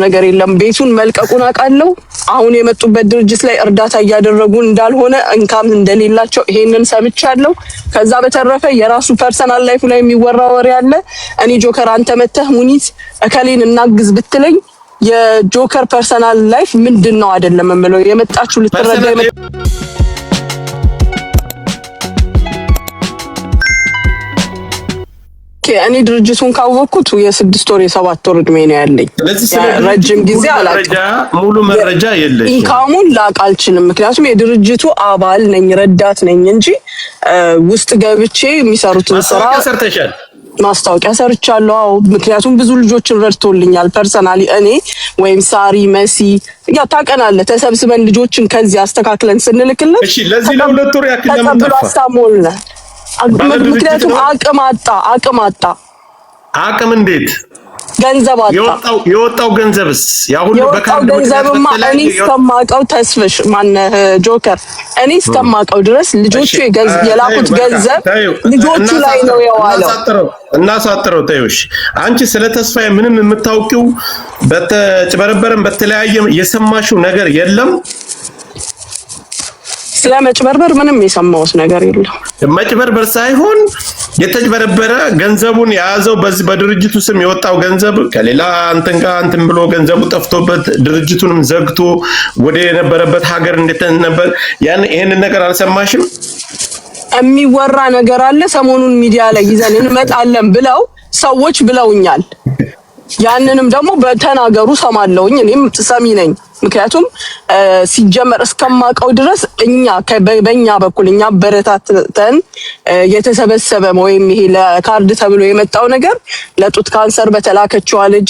ነገር የለም ቤቱን መልቀቁን አቃለው አሁን የመጡበት ድርጅት ላይ እርዳታ እያደረጉ እንዳልሆነ እንካም እንደሌላቸው ይሄንን ሰምቻለሁ ከዛ በተረፈ የራሱ ፐርሰናል ላይፍ ላይ የሚወራ ወሬ አለ እኔ ጆከር አንተ መተህ ሙኒት እከሌን እናግዝ ብትለኝ የጆከር ፐርሰናል ላይፍ ምንድነው አይደለም የምለው የመጣችሁ ልትረዳ እኔ ድርጅቱን ካወቅኩት የ6 ወር የ7 ወር እድሜ ነው ያለኝ ረጅም ጊዜ አላውቅም ሙሉ መረጃ የለሽ ኢንካሙን ላቃልችልም ምክንያቱም የድርጅቱ አባል ነኝ ረዳት ነኝ እንጂ ውስጥ ገብቼ የሚሰሩትን ስራ ሰርተሻል ማስታወቂያ ሰርቻለሁ ምክንያቱም ብዙ ልጆችን ረድቶልኛል ፐርሰናሊ እኔ ወይም ሳሪ መሲ ያ ታቀናለ ተሰብስበን ልጆችን ከዚህ አስተካክለን ስንልክልን እሺ ለዚህ ለሁለት ወር ያክል ለምን ተጠፋ ምክንያቱም አቅም እንዴት ገንዘብ አጣ የወጣው ገንዘብስ ያ ሁሉ በካርድ ገንዘብማ እኔ እስከማውቀው ተስፈሽ ማነ ጆከር እኔ እስከማውቀው ድረስ ልጆቹ የላኩት ገንዘብ ልጆቹ ላይ ነው የዋለው እናሳጥረው ተይውሽ አንቺ ስለ ተስፋዬ ምንም የምታውቂው በተጭበረበረም በተለያየ የሰማሽው ነገር የለም ስለመጭበርበር ምንም የሰማውስ ነገር የለም መጭበርበር ሳይሆን የተጭበረበረ ገንዘቡን ያዘው በዚህ በድርጅቱ ስም የወጣው ገንዘብ ከሌላ አንተን ብሎ ገንዘቡ ጠፍቶበት ድርጅቱንም ዘግቶ ወደ የነበረበት ሀገር እንደተነበር ያን ይሄን ነገር አልሰማሽም የሚወራ ነገር አለ ሰሞኑን ሚዲያ ላይ ይዘን እንመጣለን ብለው ሰዎች ብለውኛል ያንንም ደግሞ በተናገሩ ሰማለውኝ እኔም ሰሚ ነኝ ምክንያቱም ሲጀመር እስከማቀው ድረስ እኛ በእኛ በኩል እኛ በረታተን የተሰበሰበ ወይም ይሄ ለካርድ ተብሎ የመጣው ነገር ለጡት ካንሰር በተላከችው ልጅ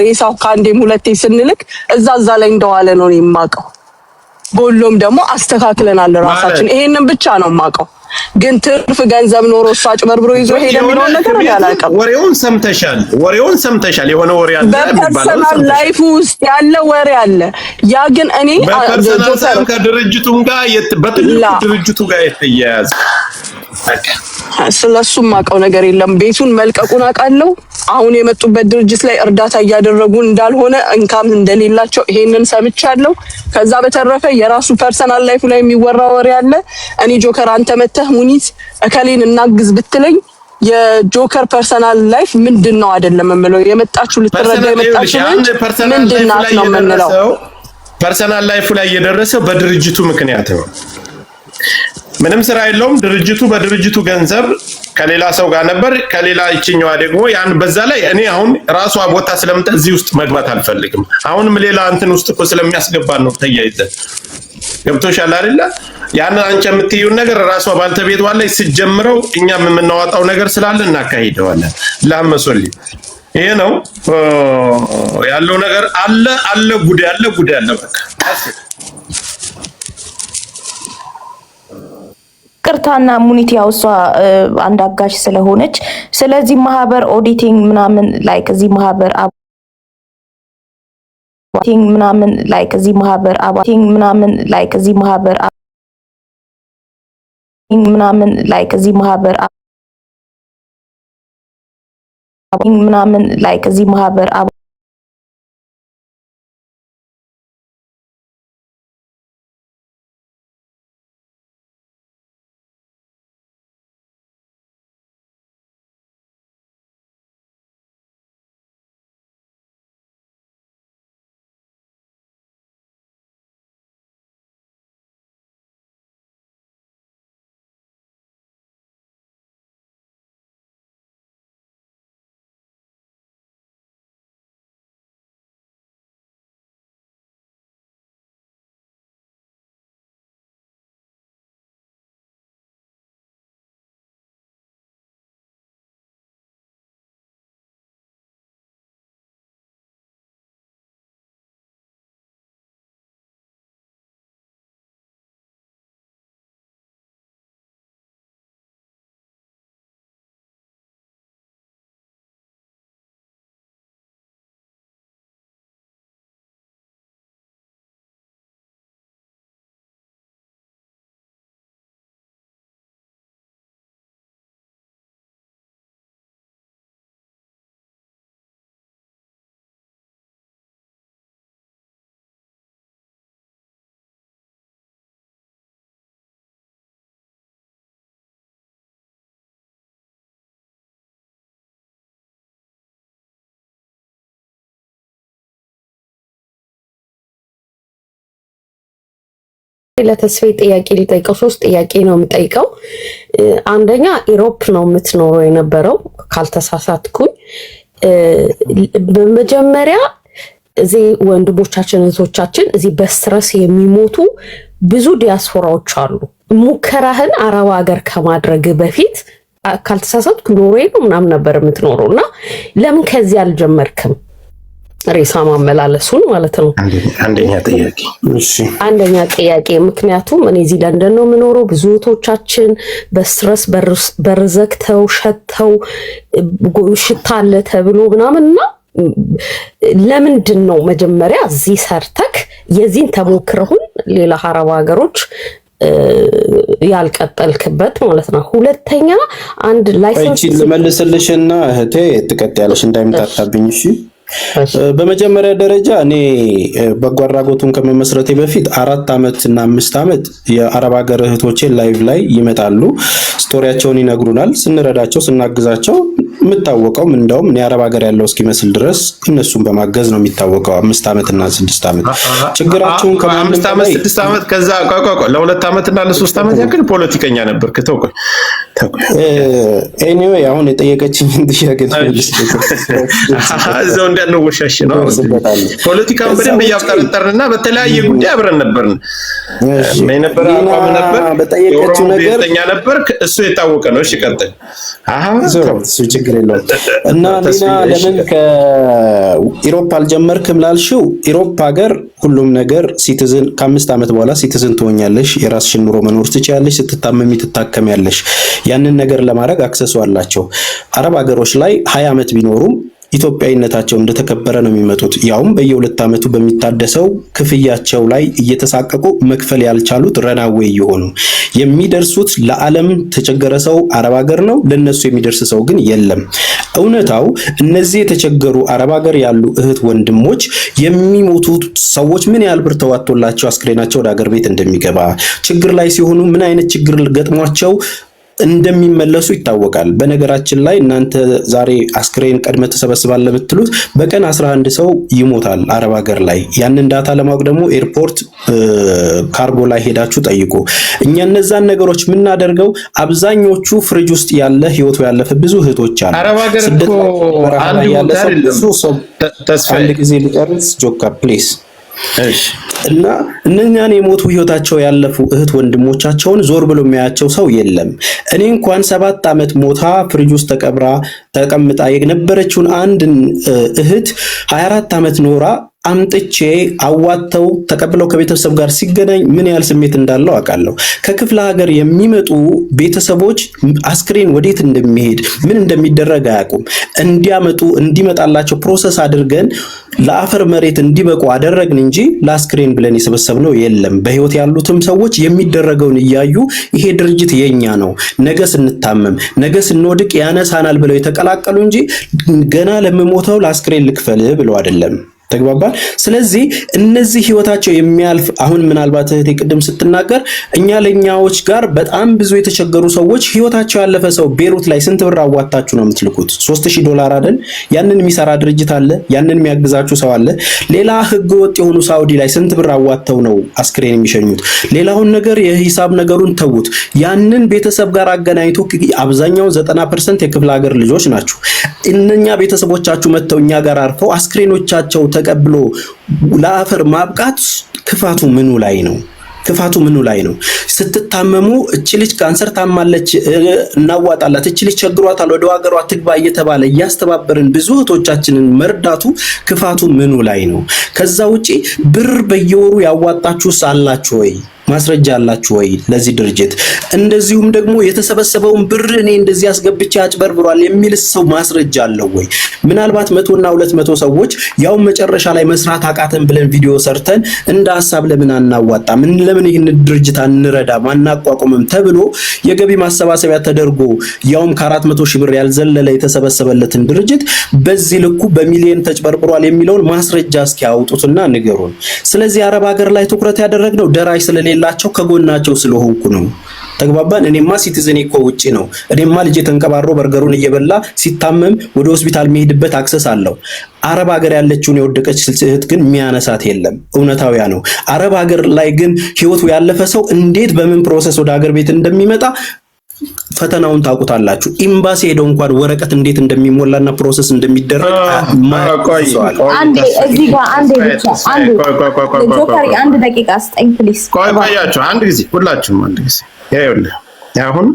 ሬሳው ካንዴም ሁለቴ ስንልክ እዛ ላይ እንደዋለ ነው የማቀው ጎሎም ደግሞ አስተካክለናል ራሳችን ይሄንን ብቻ ነው የማቀው ግን ትርፍ ገንዘብ ኖሮ አጭበርብሮ ይዞ ሄደ የሚለው ነገር ያላቀም ወሬውን ሰምተሻል የሆነ ወሬ አለ በፐርሰናል ላይፍ ውስጥ ያለ ወሬ አለ ያ ግን እኔ በፐርሰናል ከድርጅቱም ጋር ድርጅቱ ጋር የተያያዘ ስለሱም ማቀው ነገር የለም ቤቱን መልቀቁን አቃለው አሁን የመጡበት ድርጅት ላይ እርዳታ እያደረጉ እንዳልሆነ እንካም እንደሌላቸው ይሄንን ሰምቻለሁ ከዛ በተረፈ የራሱ ፐርሰናል ላይፍ ላይ የሚወራ ወሬ አለ እኔ ጆከር አንተ መተህ ሙኒት እከሌን እናግዝ ብትለኝ የጆከር ፐርሰናል ላይፍ ምንድነው አይደለም የምለው የመጣችሁ ልትረዳ የመጣችሁ ምንድነው ነው የምንለው ፐርሰናል ላይፍ ላይ የደረሰው በድርጅቱ ምክንያት ነው ምንም ስራ የለውም ድርጅቱ በድርጅቱ ገንዘብ ከሌላ ሰው ጋር ነበር ከሌላ ይችኛዋ ደግሞ ያን በዛ ላይ እኔ አሁን ራሷ ቦታ ስለምታ እዚህ ውስጥ መግባት አልፈልግም አሁንም ሌላ እንትን ውስጥ እኮ ስለሚያስገባ ነው ተያይዘን ገብቶሻል አይደል ያን አንቺ የምትይው ነገር ራሷ ባልተቤቷ ላይ ሲጀምረው እኛም የምናወጣው ነገር ስላለ እናካሂደዋለን ላመሶልኝ ይሄ ነው ያለው ነገር አለ ጉድ ያለ በቃ ቅርታና ሙኒት ያውሷ አንድ አጋሽ ስለሆነች ስለዚህ ማህበር ኦዲቲንግ ምናምን ላይክ እዚህ ማህበር አባቲንግ ምናምን ላይክ እዚህ ማህበር አባቲንግ ምናምን ላይክ እዚህ ማህበር ምናምን ላይክ እዚህ ማህበር ምናምን ላይክ እዚህ ማህበር ለተስፋዬ ጥያቄ ልጠይቀው። 3 ጥያቄ ነው የምጠይቀው። አንደኛ ኢሮፕ ነው የምትኖረው የነበረው ካልተሳሳትኩኝ። በመጀመሪያ እዚህ ወንድሞቻችን እህቶቻችን እዚህ በስትረስ የሚሞቱ ብዙ ዲያስፖራዎች አሉ። ሙከራህን አረብ ሀገር ከማድረግ በፊት ካልተሳሳትኩ ኖርዌይ ነው ምናምን ነበር የምትኖረው እና ለምን ከዚህ አልጀመርክም? ሬሳ ማመላለሱን ማለት ነው። አንደኛ ጥያቄ ምክንያቱም እኔ እዚህ ለንደን ነው የምኖረው። ብዙ እህቶቻችን በስትረስ በርዘግተው ሸተው ሽታ አለ ተብሎ ምናምንና ለምንድን ነው መጀመሪያ እዚህ ሰርተክ የዚህን ተሞክረሁን ሌላ አረብ ሀገሮች ያልቀጠልክበት ማለት ነው? ሁለተኛ አንድ ላይሰንስ ልመልስልሽና እህቴ ትቀጥያለሽ እንዳይምታታብኝ እሺ። በመጀመሪያ ደረጃ እኔ በጎ አድራጎቱን ከመመስረቴ በፊት 4 ዓመት እና 5 ዓመት የአረብ ሀገር እህቶቼ ላይቭ ላይ ይመጣሉ፣ ስቶሪያቸውን ይነግሩናል። ስንረዳቸው ስናግዛቸው የምታወቀው እንደውም እኔ አረብ ሀገር ያለው እስኪመስል ድረስ እነሱን በማገዝ ነው የሚታወቀው። 5 ዓመት እና 6 ዓመት ችግራቸውን ከ5 ዓመት 6 ዓመት ከዛ ለ2 ዓመት እና ለ3 ዓመት ያክል ፖለቲከኛ ነበርክ። ተውቆይ ኤኒዌይ አሁን የጠየቀችኝን ጥያቄ እዛው እንዳንወሻሽ ነው። ፖለቲካውን በደንብ እያብጠረጠርንና በተለያየ ጉዳይ አብረን ነበርን። ምን ነበር አቋም ነበር በጠየቀችው ነገር ነበር እሱ የታወቀ ነው። እሺ ቀጥል። እሱ ችግር የለውም። እና ሌላ ለምን ከኢሮፕ አልጀመርክም ላልሽው ኢሮፕ ሀገር ሁሉም ነገር ሲቲዝን ከ5 ዓመት በኋላ ሲቲዝን ትሆኛለሽ፣ የራስሽን ኑሮ መኖር ትችያለሽ፣ ስትታመሚ ትታከሚያለሽ። ያንን ነገር ለማድረግ አክሰሱ አላቸው። አረብ ሀገሮች ላይ 20 ዓመት ቢኖሩም ኢትዮጵያዊነታቸው እንደተከበረ ነው የሚመጡት። ያውም በየ2 ዓመቱ በሚታደሰው ክፍያቸው ላይ እየተሳቀቁ መክፈል ያልቻሉት ረናዌይ የሆኑ የሚደርሱት ለዓለም ተቸገረ ሰው አረብ ሀገር ነው፣ ለነሱ የሚደርስ ሰው ግን የለም። እውነታው እነዚህ የተቸገሩ አረብ ሀገር ያሉ እህት ወንድሞች የሚሞቱት ሰዎች ምን ያህል ብር ተዋጥቶላቸው አስክሬናቸው ወደ ሀገር ቤት እንደሚገባ ችግር ላይ ሲሆኑ ምን አይነት ችግር ገጥሟቸው እንደሚመለሱ ይታወቃል። በነገራችን ላይ እናንተ ዛሬ አስክሬን ቀድመ ተሰበስባለህ ብትሉት በቀን 11 ሰው ይሞታል አረብ ሀገር ላይ። ያንን ዳታ ለማወቅ ደግሞ ኤርፖርት ካርጎ ላይ ሄዳችሁ ጠይቁ። እኛ እነዛን ነገሮች የምናደርገው አብዛኞቹ ፍሪጅ ውስጥ ያለ ህይወቱ ያለፈ ብዙ እህቶች አሉ። አረብ ሀገር እኮ አንድ ጊዜ ልጨርስ ጆካ ፕሊዝ። እና እነኛን የሞቱ ህይወታቸው ያለፉ እህት ወንድሞቻቸውን ዞር ብሎ የሚያያቸው ሰው የለም። እኔ እንኳን 7 ዓመት ሞታ ፍሪጅ ውስጥ ተቀምጣ የነበረችውን አንድ እህት 24 ዓመት ኖራ አምጥቼ አዋተው ተቀብለው ከቤተሰብ ጋር ሲገናኝ ምን ያህል ስሜት እንዳለው አውቃለሁ። ከክፍለ ሀገር የሚመጡ ቤተሰቦች አስክሬን ወዴት እንደሚሄድ ምን እንደሚደረግ አያውቁም። እንዲመጣላቸው ፕሮሰስ አድርገን ለአፈር መሬት እንዲበቁ አደረግን እንጂ ለአስክሬን ብለን የሰበሰብነው የለም። በህይወት ያሉትም ሰዎች የሚደረገውን እያዩ ይሄ ድርጅት የኛ ነው፣ ነገ ስንታመም ነገ ስንወድቅ ያነሳናል ብለው የተቀላቀሉ እንጂ ገና ለምሞተው ለአስክሬን ልክፈል ብለው አይደለም። ተግባባን። ስለዚህ እነዚህ ህይወታቸው የሚያልፍ አሁን ምናልባት እህቴ ቅድም ስትናገር እኛ ለኛዎች ጋር በጣም ብዙ የተቸገሩ ሰዎች ህይወታቸው ያለፈ ሰው ቤሩት ላይ ስንት ብር አዋጣችሁ ነው የምትልኩት? $3000 አይደል? ያንን የሚሰራ ድርጅት አለ፣ ያንን የሚያግዛችሁ ሰው አለ። ሌላ ህገ ወጥ የሆኑ ሳውዲ ላይ ስንት ብር አዋጣው ነው አስክሬን የሚሸኙት? ሌላውን ነገር የሂሳብ ነገሩን ተውት። ያንን ቤተሰብ ጋር አገናኝቶ አብዛኛው 90% የክፍለ ሀገር ልጆች ናቸው። እነኛ ቤተሰቦቻችሁ መተው እኛ ጋር አርፈው አስክሬኖቻቸው ተቀብሎ ለአፈር ማብቃት ክፋቱ ምኑ ላይ ነው? ክፋቱ ምኑ ላይ ነው? ስትታመሙ እቺ ልጅ ካንሰር ታማለች እናዋጣላት፣ እቺ ልጅ ቸግሯታል ወደ ሀገሯ ትግባ እየተባለ እያስተባበርን ብዙ እህቶቻችንን መርዳቱ ክፋቱ ምኑ ላይ ነው? ከዛ ውጪ ብር በየወሩ ያዋጣችሁ አላችሁ ወይ? ማስረጃ አላችሁ ወይ ለዚህ ድርጅት? እንደዚሁም ደግሞ የተሰበሰበውን ብር እኔ እንደዚህ አስገብቼ አጭበርብሯል የሚል ሰው ማስረጃ አለው ወይ? ምናልባት 100 እና 200 ሰዎች ያው መጨረሻ ላይ መስራት አቃተን ብለን ቪዲዮ ሰርተን እንደ ሐሳብ ለምን አናዋጣም፣ ለምን ይህን ድርጅት አንረዳም አናቋቁምም ተብሎ የገቢ ማሰባሰቢያ ተደርጎ ያውም ከ400 ሺህ ብር ያልዘለለ የተሰበሰበለትን ድርጅት በዚህ ልኩ በሚሊዮን ተጭበርብሯል የሚለውን ማስረጃ እስኪያወጡትና ንገሩን። ስለዚህ አረብ ሀገር ላይ ትኩረት ያደረግነው ደራሽ ስለሌለ የማደርግላቸው ከጎናቸው ስለሆንኩ ነው። ተግባባን። እኔማ ሲቲዝን እኮ ውጪ ነው። እኔማ ልጄ ተንቀባሮ በርገሩን እየበላ ሲታመም ወደ ሆስፒታል የሚሄድበት አክሰስ አለው። አረብ ሀገር ያለችውን የወደቀች እህት ግን የሚያነሳት የለም። እውነታዊያ ነው። አረብ ሀገር ላይ ግን ህይወቱ ያለፈ ሰው እንዴት በምን ፕሮሰስ ወደ ሀገር ቤት እንደሚመጣ ፈተናውን ታውቁታላችሁ። ኤምባሲ ሄደው እንኳን ወረቀት እንዴት እንደሚሞላና ፕሮሰስ እንደሚደረግ አንድ ደቂቃ ስጠኝ ፕሊዝ። ቆያችሁ አንድ ጊዜ ሁላችሁም አንድ ጊዜ ይኸውልህ፣ አሁን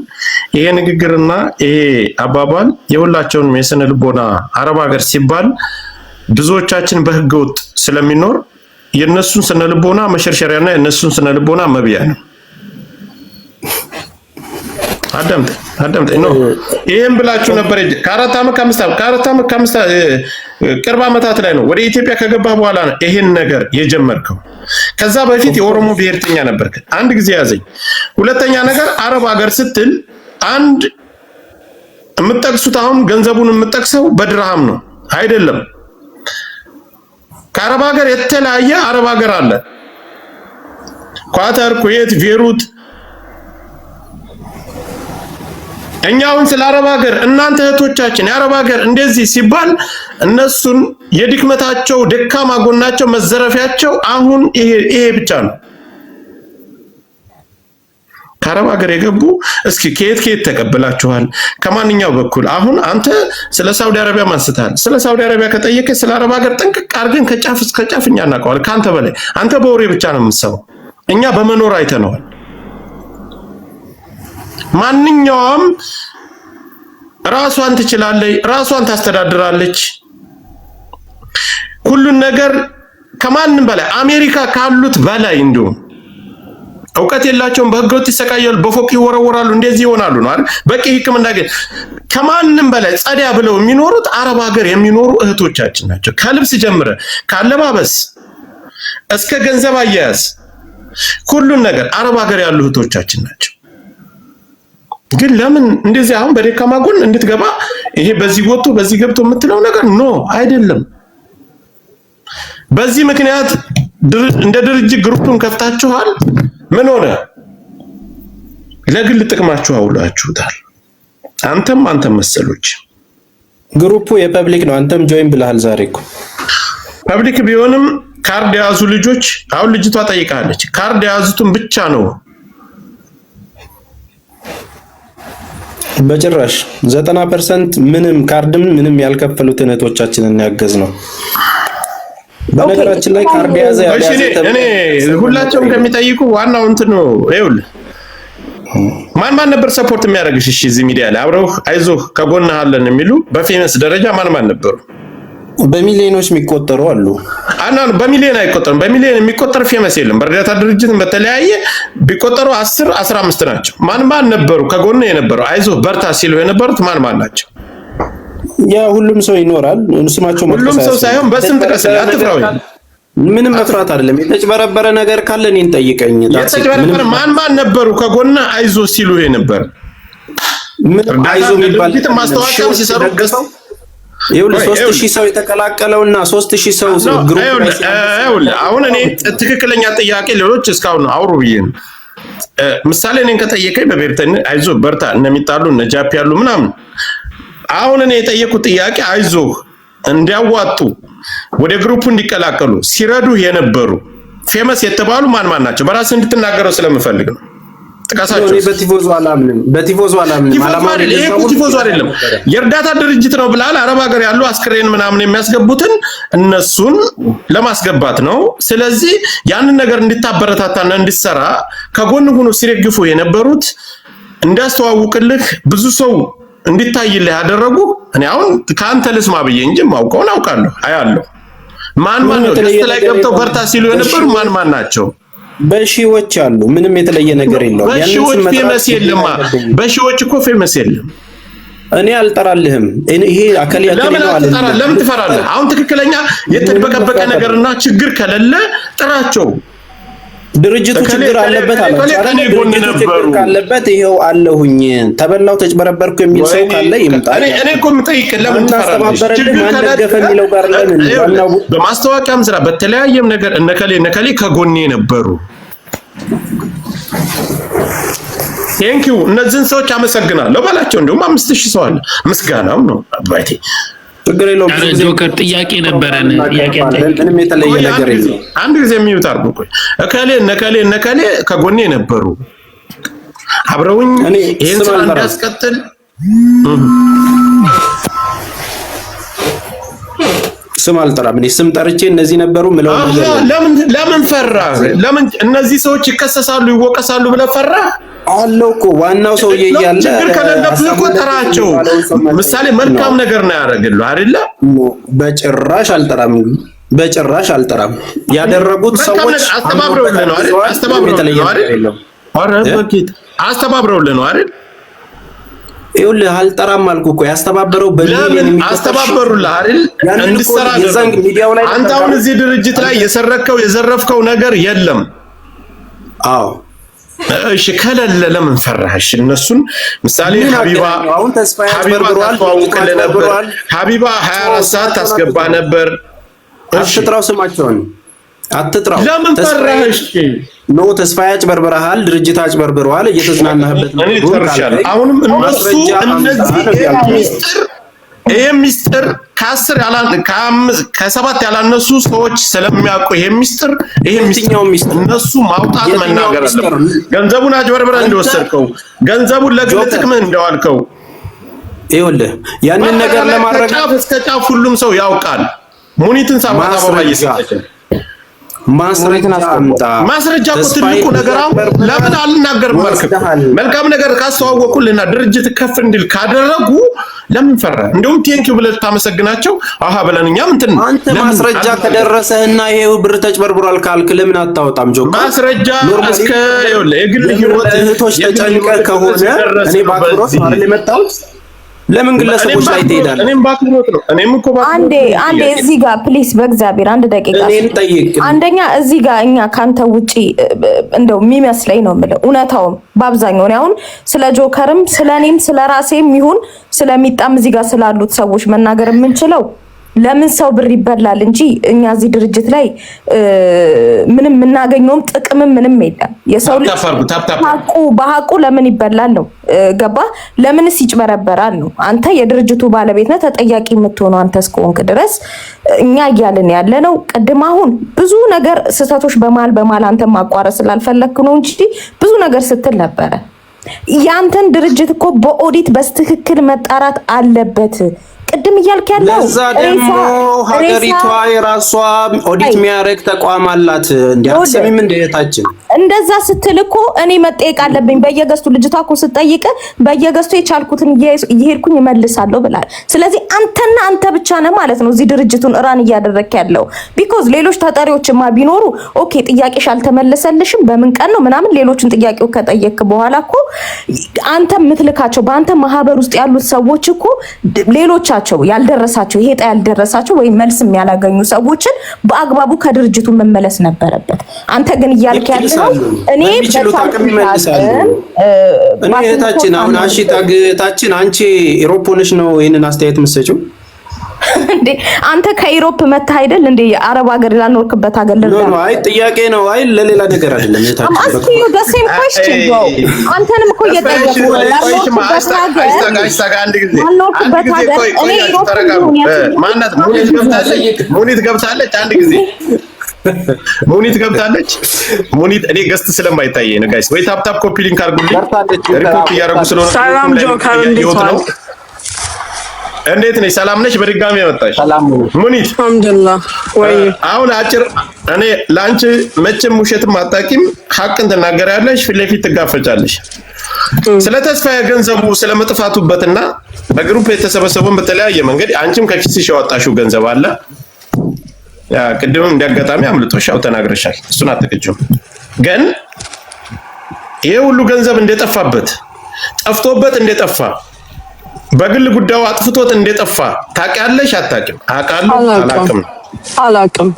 ይሄ ንግግርና ይሄ አባባል የሁላቸውንም የስነ ልቦና አረብ ሀገር ሲባል ብዙዎቻችን በህገ ወጥ ስለሚኖር የነሱን ስነ ልቦና መሸርሸሪያና የነሱን ስነ ልቦና መብያ ነው። አዳምጠኝ ነው። ይሄን ብላችሁ ነበር ከአራት ዓመት ከአምስት ቅርብ ዓመታት ላይ ነው ወደ ኢትዮጵያ ከገባ በኋላ ነው ይሄን ነገር የጀመርከው። ከዛ በፊት የኦሮሞ ብሔርተኛ ነበርክ። አንድ ጊዜ ያዘኝ። ሁለተኛ ነገር አረብ ሀገር ስትል አንድ የምትጠቅሱት አሁን ገንዘቡን የምትጠቅሰው በድርሃም ነው አይደለም። ከአረብ ሀገር የተለያየ አረብ ሀገር አለ። ኳተር፣ ኩዌት፣ ቤሩት። እኛ አሁን ስለ አረብ ሀገር እናንተ እህቶቻችን የአረብ ሀገር እንደዚህ ሲባል እነሱን የድክመታቸው ደካማ ጎናቸው መዘረፊያቸው አሁን ይሄ ብቻ ነው። ከአረብ ሀገር የገቡ እስኪ ከየት ተቀበላችኋል? ከማንኛው በኩል? አሁን አንተ ስለ ሳውዲ አረቢያ ማንስተሃል። ስለ ሳውዲ አረቢያ ከጠየቀ ስለ አረብ ሀገር ጥንቅቅ አድርገን ከጫፍ እስከ ጫፍ እኛ እናውቀዋለን። ከአንተ በላይ አንተ በወሬ ብቻ ነው የምትሰማው፣ እኛ በመኖር አይተነዋል። ማንኛውም ራሷን ትችላለች፣ ራሷን ታስተዳድራለች። ሁሉን ነገር ከማንም በላይ አሜሪካ ካሉት በላይ እንደውም እውቀት የላቸውም። በህገወጥ ይሰቃያሉ፣ በፎቅ ይወረወራሉ፣ እንደዚህ ይሆናሉ ነው አይደል? በቂ ህክምና ግን ከማንም በላይ ጸዳ ብለው የሚኖሩት አረብ ሀገር የሚኖሩ እህቶቻችን ናቸው። ከልብስ ጀምረ ካለባበስ እስከ ገንዘብ አያያዝ ሁሉን ነገር አረብ ሀገር ያሉ እህቶቻችን ናቸው። ግን ለምን እንደዚህ አሁን በደካማ ጎን እንድትገባ ይሄ በዚህ ወጥቶ በዚህ ገብቶ የምትለው ነገር ኖ አይደለም። በዚህ ምክንያት እንደ ድርጅት ግሩፕን ከፍታችኋል። ምን ሆነ? ለግል ጥቅማችሁ አውላችሁታል። አንተም መሰሎች። ግሩፑ የፐብሊክ ነው። አንተም ጆይን ብለሃል። ዛሬ እኮ ፐብሊክ ቢሆንም ካርድ የያዙ ልጆች አሁን ልጅቷ ጠይቃለች። ካርድ የያዙትን ብቻ ነው በጭራሽ 90% ምንም ካርድም ምንም ያልከፈሉትን እህቶቻችንን ያገዝ ነው። በነገራችን ላይ ካርድ ያዘ እኔ ሁላቸውም ከሚጠይቁ ዋናው እንትን ነው። ይኸውልህ ማን ነበር ሰፖርት የሚያደርግሽ? እሺ እዚህ ሚዲያ ላይ አብረው አይዞህ ከጎንህ አለን የሚሉ በፌመስ ደረጃ ማን ነበሩ? በሚሊዮኖች የሚቆጠሩ አሉ። በሚሊዮን አይቆጠርም። በሚሊዮን የሚቆጠር ፌመስ የለም። በእርዳታ ድርጅትን በተለያየ ቢቆጠሩ 10 15 ናቸው። ማን ነበሩ ከጎን የነበሩ አይዞህ በርታ ሲሉ የነበሩት ማን ናቸው? ያ ሁሉም ሰው ይኖራል። ስማቸው ሁሉም ሰው ሳይሆን በስም ጥቀስልኝ። አትፍራው። ምንም መፍራት አይደለም። የተጭበረበረ ነገር ካለ እኔን ጠይቀኝ። የተጭበረበረ ማን ነበሩ ከጎን አይዞህ ሲሉ የነበር? አይዞህ የሚባል ማስታወቂያ ሲሰሩ ይኸውልህ 3000 ሰው የተቀላቀለውና 3000 ሰው ግሩፕ ይኸውልህ አሁን እኔ ትክክለኛ ጥያቄ ሌሎች እስካሁን አውሩ ብዬ ነው። ምሳሌ እኔን ከጠየቀኝ በብሔርተኝ አይዞህ በርታ እነሚጣሉ እነ ጃፒ ያሉ ምናምን። አሁን እኔ የጠየቁት ጥያቄ አይዞህ እንዲያዋጡ ወደ ግሩፑ እንዲቀላቀሉ ሲረዱ የነበሩ ፌመስ የተባሉ ማን ናቸው? በራስ እንድትናገረው ስለምፈልግ ነው። ጥቀሳቸው። በቲፎዞ አላምንም። ቲፎዞ አይደለም የእርዳታ ድርጅት ነው ብላል። አረብ ሀገር ያሉ አስክሬን ምናምን የሚያስገቡትን እነሱን ለማስገባት ነው። ስለዚህ ያንን ነገር እንድታበረታታና እንድትሰራ ከጎን ሆኖ ሲረግፉ የነበሩት እንዲያስተዋውቅልህ ብዙ ሰው እንድታይልህ ያደረጉ እኔ አሁን ከአንተ ልስማ ብዬ እንጂ ማውቀውን አውቃለሁ አያለሁ። ማን ነው ገስት ላይ ገብተው በርታ ሲሉ የነበሩ ማን ናቸው? በሺዎች አሉ። ምንም የተለየ ነገር የለውም። በሺዎች ፌመስ የለም። በሺዎች እኮ ፌመስ የለም። እኔ አልጠራልህም። ይሄ አከለ ነው አለ። ለምን ትፈራለህ? አሁን ትክክለኛ የተበቀበቀ ነገርና ችግር ከሌለ ጥራቸው። ድርጅቱ ችግር አለበት አለ። ችግር ካለበት ይሄው አለሁኝ ተበላው ተጭበረበርኩ የሚል ሰው ካለ ይምጣ። እኔ እኮ የምጠይቅ ለምን ትፈራለህ? በማስታወቂያም ስራ በተለያየም ነገር እነከሌ ከጎኔ ነበሩ። ቴንኪው እነዚህን ሰዎች አመሰግናለሁ ባላቸው። እንደውም 5000 ሰው አለ። ምስጋናው ነው አባቴ። ችግር የለውም። ጆከር ጥያቄ ነበረን። ምንም የተለየ ነገር የለም። አንድ ጊዜ የሚዩት አድርጉ። ቆይ እከሌ ከጎኔ ነበሩ አብረውኝ ይሄን ስራ እንዳስቀጥል ስም አልጠራም። እኔ ስም ጠርቼ እነዚህ ነበሩ ምለው ለምን ፈራ? ለምን እነዚህ ሰዎች ይከሰሳሉ ይወቀሳሉ ብለህ ፈራ? አለው እኮ ዋናው ሰውዬ እያለ ችግር ከሌለብህ እኮ ጠራቸው። ምሳሌ መልካም ነገር ነው ያደረግልህ አይደለ? በጭራሽ አልጠራም። ያደረጉት ሰዎች አስተባብረውልህ ነው አይደል? አስተባብረውልህ ነው አይደል? ይኸውልህ አልጠራም አልኩህ እኮ። ያስተባበረው በሚሊዮን አስተባበሩልህ አይደል? እንድትሰራ ሚዲያው ላይ አንተ አሁን እዚህ ድርጅት ላይ የዘረፍከው ነገር የለም። አዎ እሺ ከሌለ ለምን ፈራሽ? እነሱን ምሳሌ ሀቢባ ሀቢባ 24 ሰዓት ታስገባ ነበር። አትጥራው፣ ስማቸውን አትጥራው። ለምን ፈራሽ? ኖ ተስፋዬ አጭበርብረሃል፣ ድርጅት አጭበርብረዋል፣ እየተዝናናህበት ነው። እኔ ተርሻለሁ። አሁንም እነሱ እነዚህ ይሄ ሚስጥር ከ7 ያላነሱ ሰዎች ስለሚያውቁ ይሄ ሚስጥር እነሱ ማውጣት መናገር አለበት። ገንዘቡን አጭበርብረህ እንደወሰድከው ገንዘቡን ለግል ጥቅም እንደዋልከው ይኸውልህ ያንን ነገር ለማድረግ ከጫፍ እስከ ጫፍ ሁሉም ሰው ያውቃል። ሙኒትን ሳባታ ባባይስ ማስረጃ አምጣ። ማስረጃ እኮ ትልቁ ነገር አሁን ለምን አልናገርም አልክ? መልካም ነገር ካስተዋወቁልና ድርጅት ከፍ እንዲል ካደረጉ ለምን ፈራ? እንደውም ቴንኪው ብለህ ታመሰግናቸው። አሃ ብለን እኛም እንትን አንተ ማስረጃ ከደረሰህና ይሄው ብር ተጭበርብሯል ካልክ ለምን አታወጣም? ጆካ ማስረጃ እስከ የግል ህይወት እህቶች ተጨንቀህ ከሆነ እኔ ባክሮስ አይደል የመጣሁት? ለምን ግለሰቦች ላይ ትሄዳለህ? እኔም ባክሮት ነው። እኔም እኮ ባክሮት አንዴ እዚህ ጋር ፕሊስ በእግዚአብሔር 1 ደቂቃ እኔን ጠይቅ። አንደኛ እዚህ ጋር እኛ ካንተ ውጪ እንደው የሚመስለኝ ነው የምለው እውነታውም በአብዛኛው ነው። አሁን ስለ ጆከርም ስለኔም ስለራሴም ይሁን ስለሚጣም እዚህ ጋር ስላሉት ሰዎች መናገር የምንችለው ለምን ሰው ብር ይበላል እንጂ እኛ እዚህ ድርጅት ላይ ምንም የምናገኘውም ጥቅምም ምንም የለም። የሰው ልጅ በሐቁ ለምን ይበላል ነው ገባ? ለምንስ ይጭበረበራል ነው። አንተ የድርጅቱ ባለቤት ነህ፣ ተጠያቂ የምትሆነው አንተ እስከሆንክ ድረስ እኛ እያልን ያለ ነው። ቅድም አሁን ብዙ ነገር ስህተቶች በማል አንተ ማቋረጥ ስላልፈለክ ነው እንጂ ብዙ ነገር ስትል ነበረ። ያንተን ድርጅት እኮ በኦዲት በስትክክል መጣራት አለበት። ቅድም እያልክ ያለው ለዛ ደግሞ ሀገሪቷ የራሷ ኦዲት የሚያደርግ ተቋም አላት። እንዲያሰሚም እንደታችን እንደዛ ስትል እኮ እኔ መጠየቅ አለብኝ። በየገስቱ ልጅቷ እኮ ስትጠይቅ በየገስቱ የቻልኩትን እየሄድኩኝ እመልሳለሁ ብላል። ስለዚህ አንተና አንተ ብቻ ነህ ማለት ነው እዚህ ድርጅቱን ራን እያደረክ ያለው። ቢኮዝ ሌሎች ተጠሪዎችማ ቢኖሩ ኦኬ ጥያቄሽ አልተመለሰልሽም በምን ቀን ነው ምናምን ሌሎችን ጥያቄው ከጠየቅ በኋላ እኮ አንተ የምትልካቸው በአንተ ማህበር ውስጥ ያሉት ሰዎች እኮ ሌሎች ያልደረሳቸው ይሄ ያልደረሳቸው ወይ መልስ የሚያላገኙ ሰዎችን በአግባቡ ከድርጅቱ መመለስ ነበረበት። አንተ ግን እያልክ ያለው እኔ እህታችን አሁን ታችን አንቺ ኢሮፕ ሆነሽ ነው ይሄንን አስተያየት የምትሰጪው እንዴ? አንተ ከኢሮፕ መተህ አይደል እንዴ? አረብ ሀገር ላልኖርክበት ሀገር ነው። አይ ጥያቄ ነው። አይ ለሌላ ነገር አይደለም። I'm asking you the same question bro። አንተንም እኮ እየጠየቁ ነው። ሙኒት ገብታለች። አንድ ጊዜ ሙኒት ገብታለች። ሙኒት እኔ ገስት ስለማይታየኝ ነው ጋይስ። ወይ ታፕ ኮፒ ሊንክ አድርጉልኝ። ሪፖርት እያደረጉ ስለሆነ ሰላም ጆከር እንዴት ነው? እንዴት ነሽ? ሰላም ነሽ? በድጋሚ መጣሽ ሙኒት? አልሐምዱሊላህ። ወይ አሁን አጭር እኔ ላንቺ መቼም ውሸትም አታውቂም፣ ሐቅን ትናገሪያለሽ፣ ፊት ለፊት ትጋፈጫለሽ። ስለ ተስፋ የገንዘቡ ስለመጥፋቱበትና በግሩፕ የተሰበሰበውን በተለያየ መንገድ አንቺም ከኪስሽ ያወጣሽው ገንዘብ አለ። ያ ቅድምም እንዲያጋጣሚ አምልጦሻው ተናግረሻል። እሱን አትክጂም። ግን ይሄ ሁሉ ገንዘብ እንደጠፋበት ጠፍቶበት እንደጠፋ በግል ጉዳዩ አጥፍቶት እንደጠፋ ታውቂያለሽ? አታውቂም? አውቃለሁ። አላውቅም።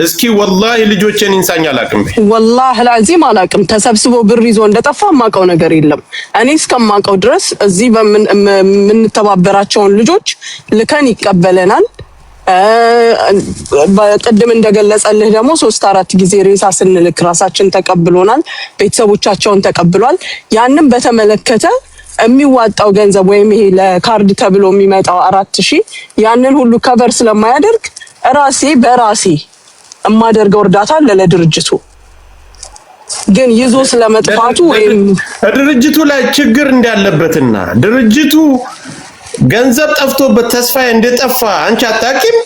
እስኪ ወላሂ ልጆቼን ኢንሳኝ አላውቅም። ወላሂ ላዚም አላውቅም። ተሰብስቦ ብር ይዞ እንደጠፋ የማውቀው ነገር የለም። እኔ እስከማውቀው ድረስ እዚህ የምንተባበራቸውን ልጆች ልከን ይቀበለናል። በቅድም እንደገለጸልህ ደግሞ 3-4 ጊዜ ሬሳ ስንልክ ራሳችን ተቀብሎናል፣ ቤተሰቦቻቸውን ተቀብሏል። ያንን በተመለከተ የሚዋጣው ገንዘብ ወይም ይሄ ለካርድ ተብሎ የሚመጣው 4000 ያንን ሁሉ ከቨር ስለማያደርግ ራሴ በራሴ የማደርገው እርዳታ ለድርጅቱ ግን ይዞ ስለመጥፋቱ ወይም ድርጅቱ ላይ ችግር እንዳለበትና ድርጅቱ ገንዘብ ጠፍቶበት ተስፋዬ እንደጠፋ አንቺ አታውቂም?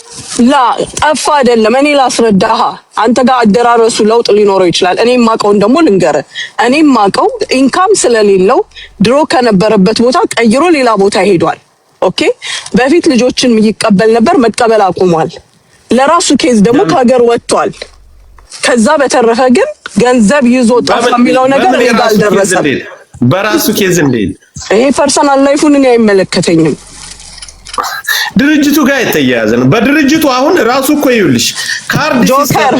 ላ ጠፋ አይደለም። እኔ ላስረዳሃ። አንተ ጋር አደራረሱ ለውጥ ሊኖረው ይችላል። እኔ ማቀውን ደግሞ ልንገርህ። እኔ ማቀው ኢንካም ስለሌለው ድሮ ከነበረበት ቦታ ቀይሮ ሌላ ቦታ ሄዷል። ኦኬ። በፊት ልጆችን ይቀበል ነበር፣ መቀበል አቁሟል። ለራሱ ኬዝ ደግሞ ከሀገር ወጥቷል። ከዛ በተረፈ ግን ገንዘብ ይዞ ጠፋ የሚለው ነገር እኔ ጋር አልደረሰም። በራሱ ኬዝ እንዴት? ይሄ ፐርሰናል ላይፉን እኔ አይመለከተኝም። ድርጅቱ ጋር የተያያዘ ነው። በድርጅቱ አሁን ራሱ እኮ ይኸውልሽ ካርድ ጆከር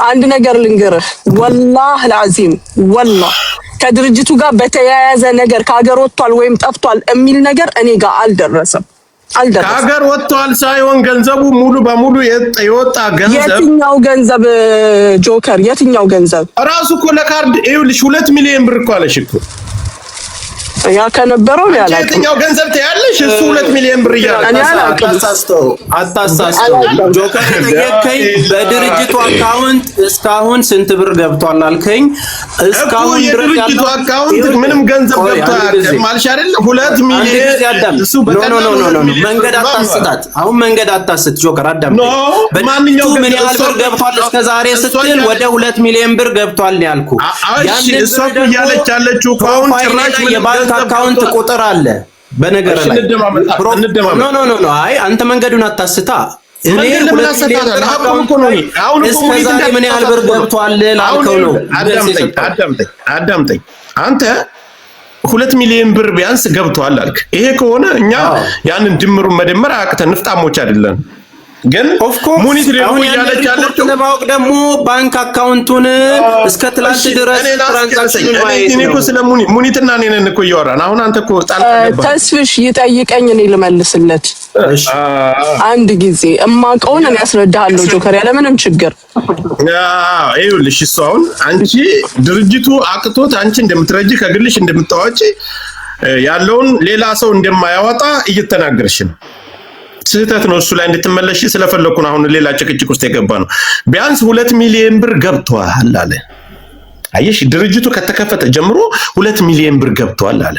አንድ ነገር ልንገርህ፣ ወላሂ ለአዚም ወላሂ ከድርጅቱ ጋር በተያያዘ ነገር ከሀገር ወጥቷል ወይም ጠፍቷል የሚል ነገር እኔ ጋር አልደረሰም። ከሀገር ወጥቷል ሳይሆን ገንዘቡ ሙሉ በሙሉ የወጣ ገንዘብ። የትኛው ገንዘብ ጆከር? የትኛው ገንዘብ? ራሱ እኮ ለካርድ ይኸውልሽ 2 ሚሊዮን ብር እኮ አለሽ እኮ ያ ከነበረው ያላቀ የትኛው ገንዘብ ታያለሽ? እሱ 2 ሚሊዮን ብር እያለ አታሳስተው። ጆከር ጠየቀኝ። በድርጅቱ አካውንት እስካሁን ስንት ብር ገብቷል አልከኝ። እስካሁን የድርጅቱ አካውንት ምንም ገንዘብ ገብቷል አልሽ አይደል? 2 ሚሊዮን እሱ መንገድ አታስታት። አሁን መንገድ አታስት ጆከር አዳም። በማንኛው ምን ያህል ብር ገብቷል እስከዛሬ ስትል ወደ 2 ሚሊዮን ብር ገብቷል ያልኩ። እሷ እያለች ያለችው አሁን ጭራሽ የባንክ አካውንት ቁጥር አለ። በነገር ላይ ኖ አይ አንተ መንገዱን አታስታ። እኔ እስከዛሬ ምን ያህል ብር ገብቷል ላልከው ነው። አዳምጠኝ አንተ 2 ሚሊዮን ብር ቢያንስ ገብቷል አልክ። ይሄ ከሆነ እኛ ያንን ድምሩን መደመር አያቅተን ንፍጣሞች አይደለን። ግን ሙኒት ደግሞ እያለች ያለችው ለማወቅ ደግሞ ባንክ አካውንቱን እስከ ትላንት ድረስ ትራንዛክሽን ማየት ነው። እኔ እኮ ስለ ሙኒትና እኔ ነን እኮ እያወራን። አሁን አንተ እኮ ተስፍሽ ይጠይቀኝ እኔ ልመልስለት። አንድ ጊዜ እማቀውን እኔ ያስረዳሃለሁ ጆከር ያለ ምንም ችግር። ይኸውልሽ እሱ አሁን አንቺ ድርጅቱ አቅቶት አንቺ እንደምትረጂ ከግልሽ እንደምታዋጪ ያለውን ሌላ ሰው እንደማያወጣ እየተናገርሽ ነው። ስህተት ነው። እሱ ላይ እንድትመለሽ ስለፈለኩ ነው። አሁን ሌላ ጭቅጭቅ ውስጥ የገባ ነው። ቢያንስ 2 ሚሊዮን ብር ገብቷል አለ። አየሽ ድርጅቱ ከተከፈተ ጀምሮ 2 ሚሊዮን ብር ገብቷል አለ።